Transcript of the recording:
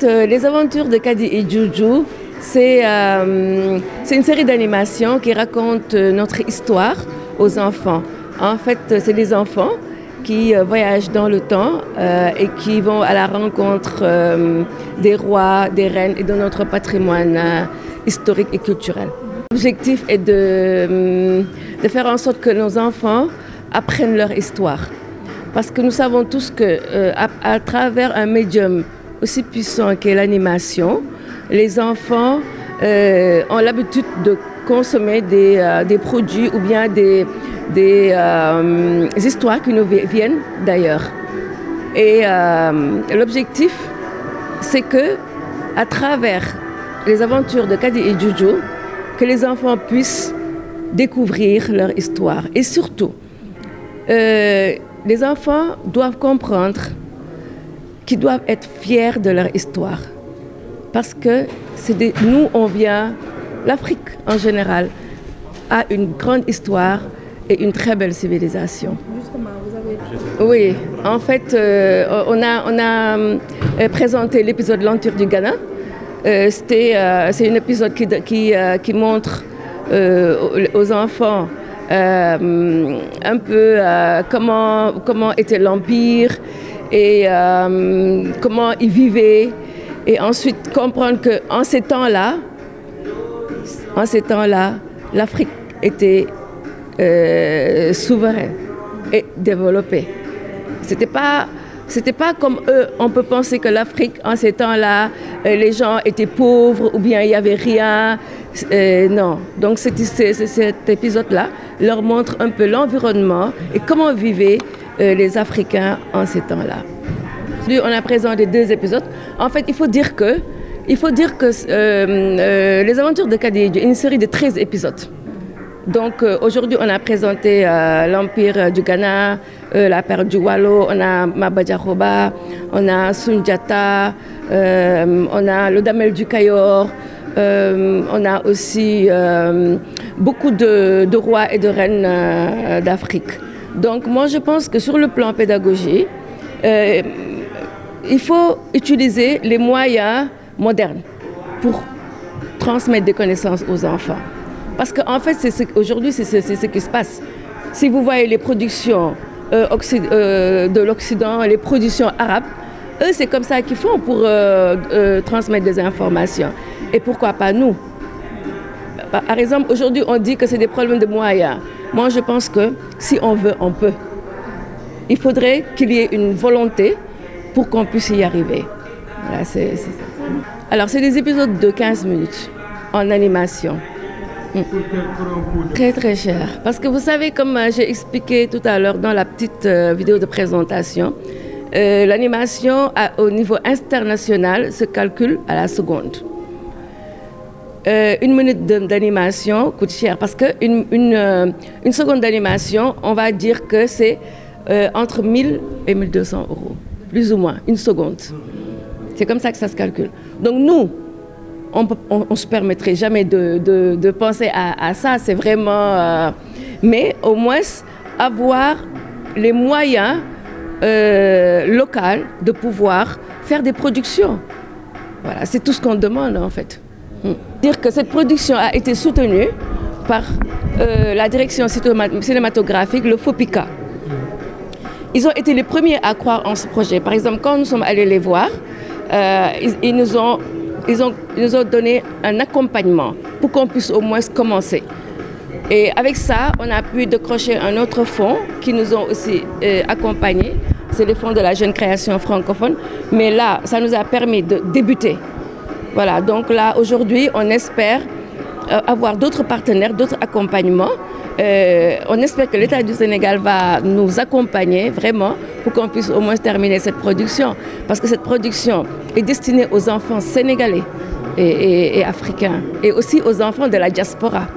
Les aventures de Kadi et Juju, c'est une série d'animations qui raconte notre histoire aux enfants. En fait, c'est les enfants qui voyagent dans le temps et qui vont à la rencontre des rois, des reines et de notre patrimoine historique et culturel. L'objectif est de faire en sorte que nos enfants apprennent leur histoire. Parce que nous savons tous qu'à travers un médium aussi puissant qu'est l'animation, les enfants ont l'habitude de consommer des produits ou bien des histoires qui nous viennent d'ailleurs. Et l'objectif, c'est que à travers les aventures de Kadi et Juju, que les enfants puissent découvrir leur histoire. Et surtout, les enfants doivent comprendre qu'ils doivent être fiers de leur histoire. Parce que nous, on vient, l'Afrique en général, a une grande histoire et une très belle civilisation. Justement, vous avez... Oui, en fait, on a présenté l'épisode L'Empire du Ghana. C'est un épisode qui montre aux enfants un peu comment était l'Empire et comment ils vivaient. Et ensuite comprendre qu'en ces temps-là, l'Afrique était souveraine et développée. C'était pas comme eux, on peut penser que l'Afrique, en ces temps-là, les gens étaient pauvres ou bien il n'y avait rien. Non. Donc cet épisode-là leur montre un peu l'environnement et comment vivaient les Africains en ces temps-là. On a présenté 2 épisodes. En fait, il faut dire que Les Aventures de Kadi est une série de 13 épisodes. Donc aujourd'hui, on a présenté l'Empire du Ghana, la perte du Wallo, on a Mabadjaroba, on a Sundiata, on a le Damel du Cayor, on a aussi beaucoup de rois et de reines d'Afrique. Donc moi, je pense que sur le plan pédagogique, il faut utiliser les moyens modernes pour transmettre des connaissances aux enfants. Parce qu'en fait, aujourd'hui, c'est ce qui se passe. Si vous voyez les productions de l'Occident, les productions arabes, eux, c'est comme ça qu'ils font pour transmettre des informations. Et pourquoi pas nous? Par exemple, aujourd'hui, on dit que c'est des problèmes de moyens. Moi, je pense que si on veut, on peut. Il faudrait qu'il y ait une volonté pour qu'on puisse y arriver. Voilà, alors, c'est des épisodes de 15 minutes en animation. Très très cher. Parce que vous savez, comme j'ai expliqué tout à l'heure dans la petite vidéo de présentation, l'animation au niveau international se calcule à la seconde. 1 minute d'animation coûte cher parce qu'une seconde d'animation, on va dire que c'est entre 1000 et 1200 euros, plus ou moins, 1 seconde. C'est comme ça que ça se calcule. Donc nous, on ne se permettrait jamais de penser à ça, c'est vraiment... mais au moins avoir les moyens locaux de pouvoir faire des productions. Voilà, c'est tout ce qu'on demande en fait. Dire que cette production a été soutenue par la direction cinématographique, le FOPICA. Ils ont été les premiers à croire en ce projet. Par exemple, quand nous sommes allés les voir, ils nous ont donné un accompagnement pour qu'on puisse au moins commencer. Et avec ça, on a pu décrocher un autre fonds qui nous ont aussi accompagnés. C'est le fonds de la jeune création francophone. Mais là, ça nous a permis de débuter. Voilà, donc là, aujourd'hui, on espère avoir d'autres partenaires, d'autres accompagnements. On espère que l'État du Sénégal va nous accompagner vraiment pour qu'on puisse au moins terminer cette production. Parce que cette production est destinée aux enfants sénégalais et africains et aussi aux enfants de la diaspora.